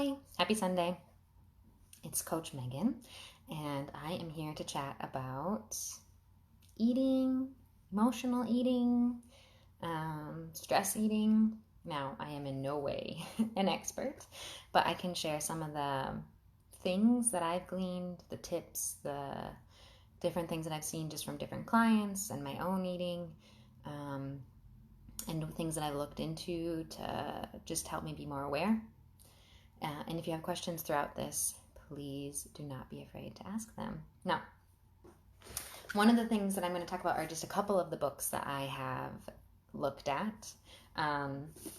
Hi, happy Sunday. It's Coach Megan, and I am here to chat about eating, emotional eating, stress eating. Now, I am in no way an expert, but I can share some of the things that I've gleaned, the tips, the different things that I've seen just from different clients and my own eating, and things that I've looked into to just help me be more aware. And if you have questions throughout this, please do not be afraid to ask them. Now, one of the things that I'm going to talk about are just a couple of the books that I have looked at.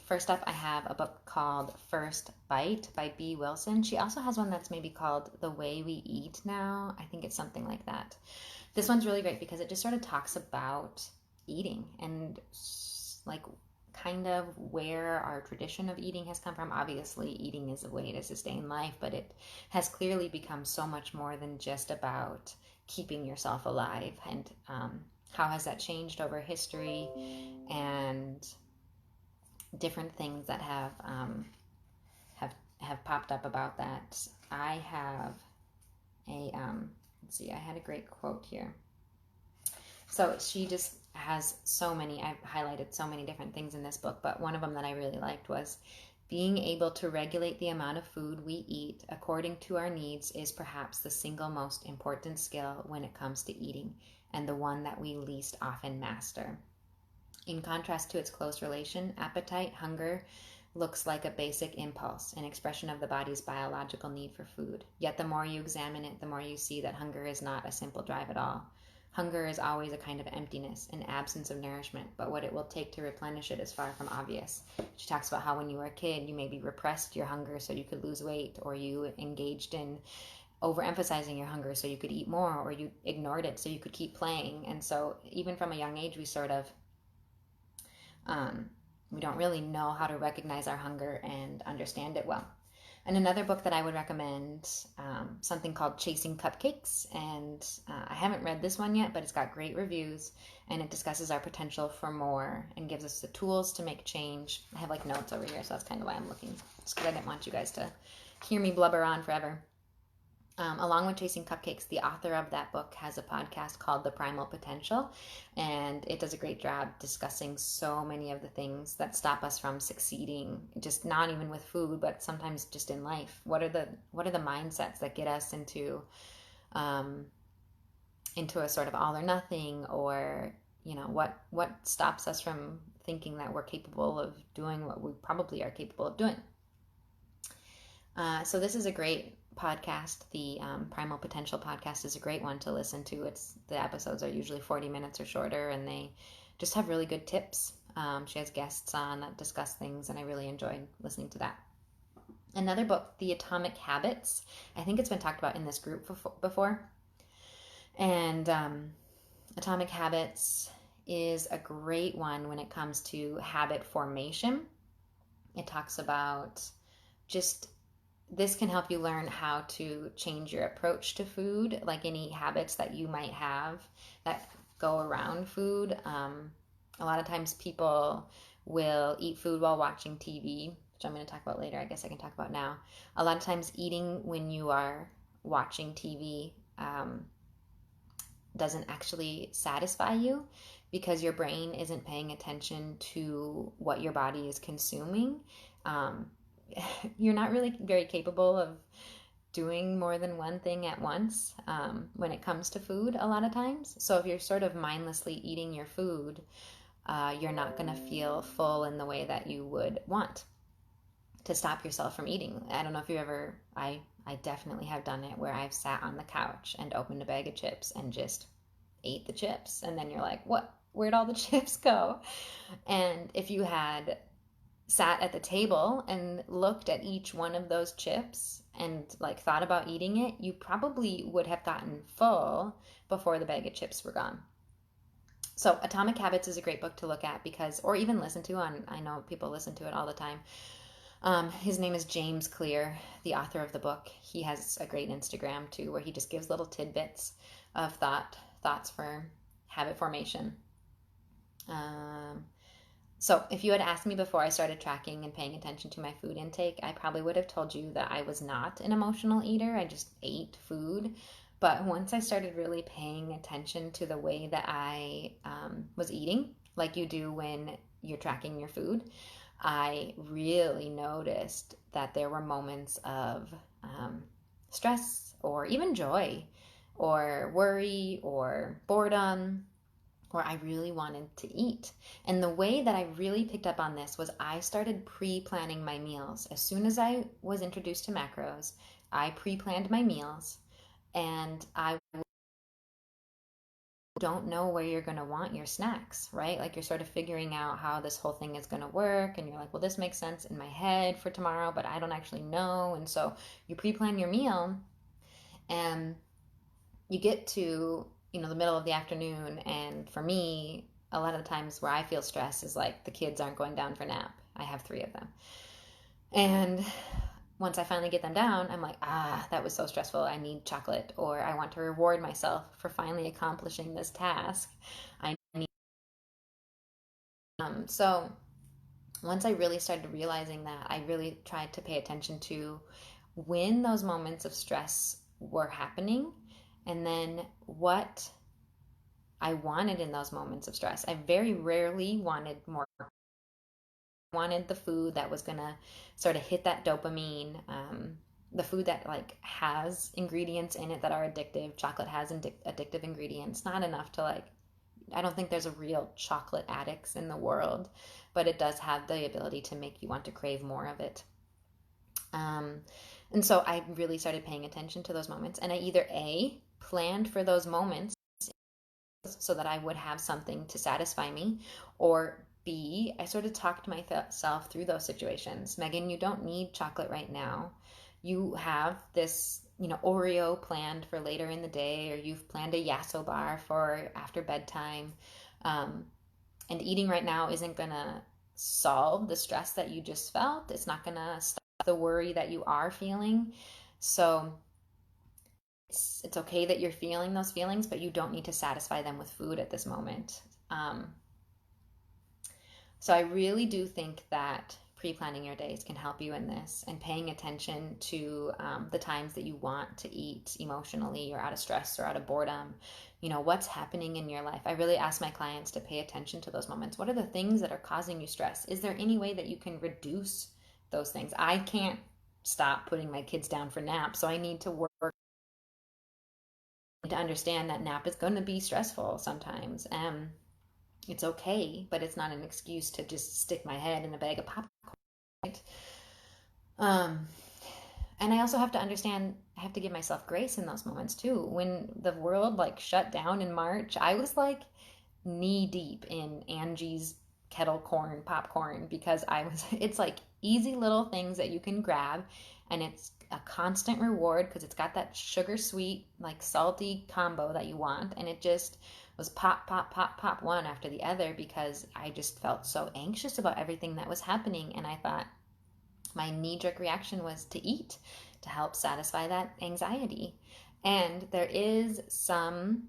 First up, I have a book called First Bite by B. Wilson. She also has one that's maybe called The Way We Eat Now. I think it's something like that. This one's really great because it just sort of talks about eating and like kind of where our tradition of eating has come from. Obviously, eating is a way to sustain life, but it has clearly become so much more than just about keeping yourself alive. And how has that changed over history, and different things that have popped up about that. I have a let's see. I had a great quote here. So she just has so many, I've highlighted so many different things in this book, but one of them that I really liked was being able to regulate the amount of food we eat according to our needs is perhaps the single most important skill when it comes to eating, and the one that we least often master. In contrast to its close relation, appetite, hunger, looks like a basic impulse, an expression of the body's biological need for food. Yet the more you examine it, the more you see that hunger is not a simple drive at all. Hunger is always a kind of emptiness, an absence of nourishment, but what it will take to replenish it is far from obvious. She talks about how when you were a kid, you maybe repressed your hunger so you could lose weight, or you engaged in overemphasizing your hunger so you could eat more, or you ignored it so you could keep playing. And so even from a young age, we sort of we don't really know how to recognize our hunger and understand it well. And another book that I would recommend, something called Chasing Cupcakes. And I haven't read this one yet, but it's got great reviews, and it discusses our potential for more and gives us the tools to make change. I have like notes over here, so that's kind of why I'm looking, just because I didn't want you guys to hear me blubber on forever. Along with Chasing Cupcakes, the author of that book has a podcast called The Primal Potential, and it does a great job discussing so many of the things that stop us from succeeding, just not even with food, but sometimes just in life. What are the mindsets that get us into a sort of all or nothing, or what stops us from thinking that we're capable of doing what we probably are capable of doing. So this is a great podcast. The Primal Potential podcast is a great one to listen to. The episodes are usually 40 minutes or shorter, and they just have really good tips. She has guests on that discuss things, and I really enjoyed listening to that. Another book, The Atomic Habits. I think it's been talked about in this group before. And Atomic Habits is a great one when it comes to habit formation. It talks about just this can help you learn how to change your approach to food, like any habits that you might have that go around food. A lot of times people will eat food while watching TV, which I'm going to talk about later. I guess I can talk about now. A lot of times eating when you are watching TV doesn't actually satisfy you because your brain isn't paying attention to what your body is consuming. You're not really very capable of doing more than one thing at once when it comes to food a lot of times. So if you're sort of mindlessly eating your food, you're not going to feel full in the way that you would want to stop yourself from eating. I don't know if you ever, I definitely have done it, where I've sat on the couch and opened a bag of chips and just ate the chips. And then you're like, what? Where'd all the chips go? And if you had sat at the table and looked at each one of those chips and like thought about eating it, you probably would have gotten full before the bag of chips were gone. So Atomic Habits is a great book to look at because, or even listen to on, I know people listen to it all the time. His name is James Clear, the author of the book. He has a great Instagram too, where he just gives little tidbits of thoughts for habit formation. So, if you had asked me before I started tracking and paying attention to my food intake, I probably would have told you that I was not an emotional eater. I just ate food. But once I started really paying attention to the way that I was eating, like you do when you're tracking your food, I really noticed that there were moments of stress or even joy or worry or boredom where I really wanted to eat. And the way that I really picked up on this was I started pre planning my meals. As soon as I was introduced to macros, I pre planned my meals. And I don't know where you're going to want your snacks, right? Like you're sort of figuring out how this whole thing is going to work. And you're like, well, this makes sense in my head for tomorrow, but I don't actually know. And so you pre plan your meal and you get to the middle of the afternoon, and for me a lot of the times where I feel stress is like the kids aren't going down for nap. I have three of them, and once I finally get them down, I'm like, that was so stressful, I need chocolate, or I want to reward myself for finally accomplishing this task. I need so once I really started realizing that, I really tried to pay attention to when those moments of stress were happening, and then what I wanted in those moments of stress. I very rarely wanted more. I wanted the food that was gonna sort of hit that dopamine, the food that like has ingredients in it that are addictive. Chocolate has addictive ingredients. Not enough to like. I don't think there's a real chocolate addicts in the world, but it does have the ability to make you want to crave more of it. Um, and so I really started paying attention to those moments, and I either A, planned for those moments so that I would have something to satisfy me, or B, I sort of talked myself through those situations. Megan, you don't need chocolate right now. You have this, Oreo planned for later in the day, or you've planned a Yasso bar for after bedtime. Um, and eating right now isn't going to solve the stress that you just felt. It's not going to stop the worry that you are feeling. So it's okay that you're feeling those feelings, but you don't need to satisfy them with food at this moment. Um, so I really do think that pre-planning your days can help you in this, and paying attention to the times that you want to eat emotionally or out of stress or out of boredom. What's happening in your life. I really ask my clients to pay attention to those moments. What are the things that are causing you stress? Is there any way that you can reduce those things? I can't stop putting my kids down for naps, so I need to work to understand that nap is going to be stressful sometimes. It's okay, but it's not an excuse to just stick my head in a bag of popcorn. Right? Um, and I also have to understand, I have to give myself grace in those moments too. When the world like shut down in March, I was like knee deep in Angie's kettle corn popcorn because it's like easy little things that you can grab, and it's a constant reward because it's got that sugar sweet like salty combo that you want, and it just was pop pop pop pop one after the other because I just felt so anxious about everything that was happening, and I thought my knee jerk reaction was to eat to help satisfy that anxiety. And there is some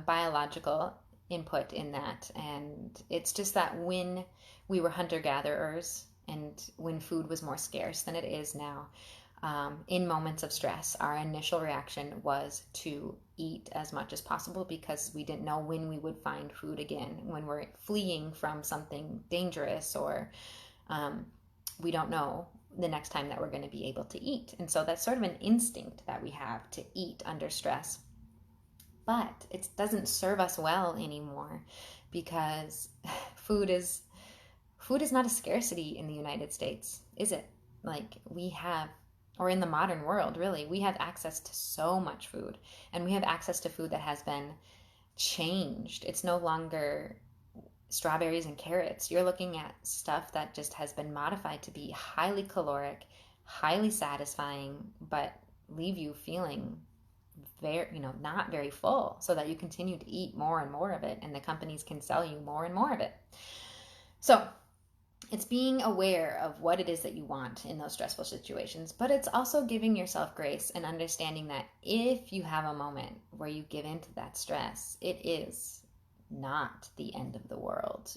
biological input in that. And it's just that when we were hunter gatherers and when food was more scarce than it is now, in moments of stress, our initial reaction was to eat as much as possible because we didn't know when we would find food again, when we're fleeing from something dangerous, or we don't know the next time that we're going to be able to eat. And so that's sort of an instinct that we have to eat under stress. But it doesn't serve us well anymore because food is food is not a scarcity in the United States, is it? Like we have, or in the modern world, really, we have access to so much food, and we have access to food that has been changed. It's no longer strawberries and carrots. You're looking at stuff that just has been modified to be highly caloric, highly satisfying, but leave you feeling very, not very full, so that you continue to eat more and more of it, and the companies can sell you more and more of it. So it's being aware of what it is that you want in those stressful situations, but it's also giving yourself grace and understanding that if you have a moment where you give into that stress, it is not the end of the world.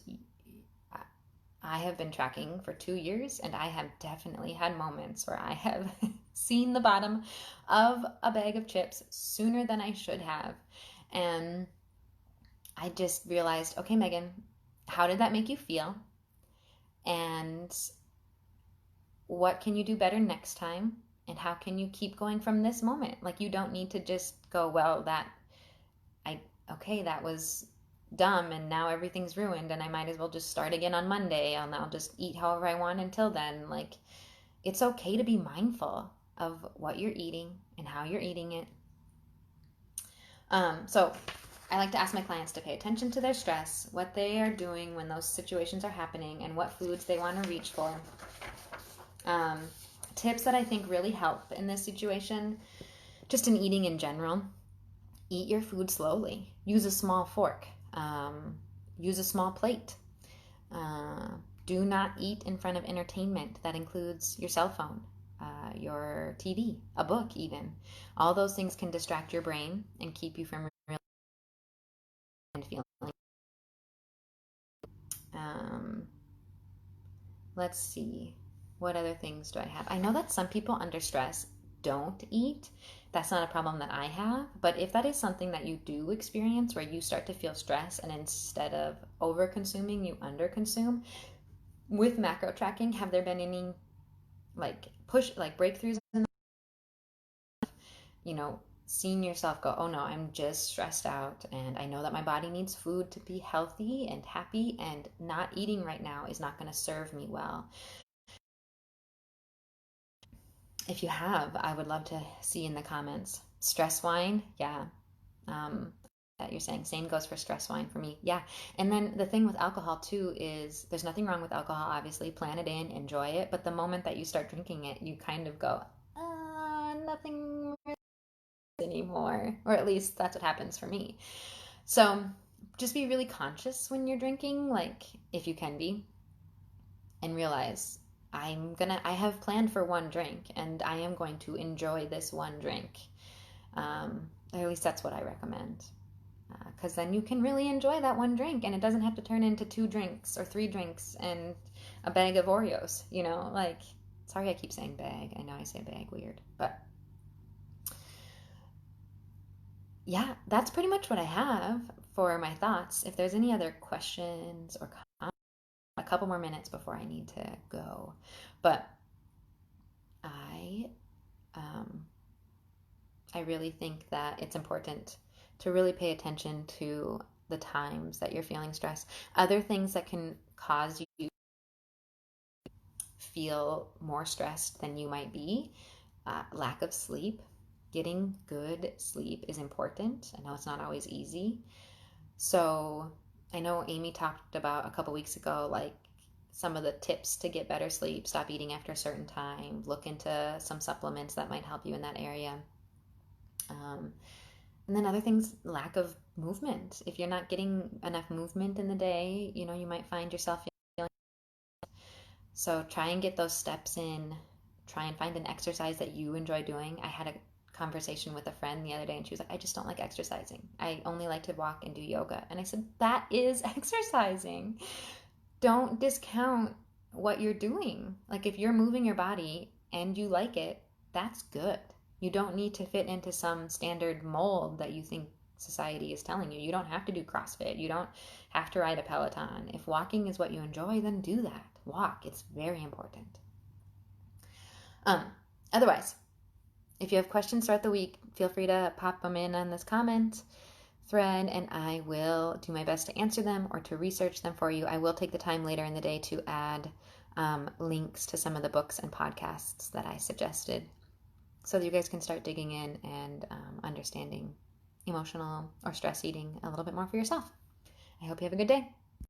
I have been tracking for 2 years, and I have definitely had moments where I have seen the bottom of a bag of chips sooner than I should have. And I just realized, okay, Megan, how did that make you feel? And what can you do better next time? And how can you keep going from this moment? Like, you don't need to just go, well, that was dumb and now everything's ruined and I might as well just start again on Monday and I'll just eat however I want until then. Like, it's okay to be mindful of what you're eating and how you're eating it. So I like to ask my clients to pay attention to their stress, what they are doing when those situations are happening, and what foods they want to reach for. Tips that I think really help in this situation, just in eating in general: eat your food slowly. Use a small fork. Use a small plate. Do not eat in front of entertainment. That includes your cell phone, your TV, a book even. All those things can distract your brain and keep you from really feeling. Let's see. What other things do I have? I know that some people under stress don't eat. That's not a problem that I have. But if that is something that you do experience where you start to feel stress and instead of over consuming, you under consume, with macro tracking, have there been any breakthroughs in, seeing yourself go, oh no, I'm just stressed out and I know that my body needs food to be healthy and happy, and not eating right now is not going to serve me well? If you have, I would love to see in the comments. Stress wine, yeah. That you're saying, same goes for stress wine for me. Yeah. And then the thing with alcohol too is there's nothing wrong with alcohol, obviously. Plan it in, enjoy it. But the moment that you start drinking it, you kind of go, nothing anymore. Or at least that's what happens for me. So just be really conscious when you're drinking, like if you can be, and realize I have planned for one drink and I am going to enjoy this one drink. Or at least that's what I recommend. Because then you can really enjoy that one drink and it doesn't have to turn into 2 drinks or 3 drinks and a bag of Oreos, like, sorry I keep saying bag. I know I say bag weird, but yeah, that's pretty much what I have for my thoughts. If there's any other questions or comments, a couple more minutes before I need to go. But I really think that it's important to really pay attention to the times that you're feeling stress. Other things that can cause you to feel more stressed than you might be: lack of sleep. Getting good sleep is important. I know it's not always easy. So I know Amy talked about a couple weeks ago, like, some of the tips to get better sleep: stop eating after a certain time, look into some supplements that might help you in that area. And then other things, lack of movement. If you're not getting enough movement in the day, you might find yourself feeling. So try and get those steps in. Try and find an exercise that you enjoy doing. I had a conversation with a friend the other day and she was like, I just don't like exercising. I only like to walk and do yoga. And I said, that is exercising. Don't discount what you're doing. Like, if you're moving your body and you like it, that's good. You don't need to fit into some standard mold that you think society is telling you. You don't have to do CrossFit. You don't have to ride a Peloton. If walking is what you enjoy, then do that. Walk. It's very important. Otherwise, if you have questions throughout the week, feel free to pop them in on this comment thread and I will do my best to answer them or to research them for you. I will take the time later in the day to add links to some of the books and podcasts that I suggested so that you guys can start digging in and understanding emotional or stress eating a little bit more for yourself. I hope you have a good day.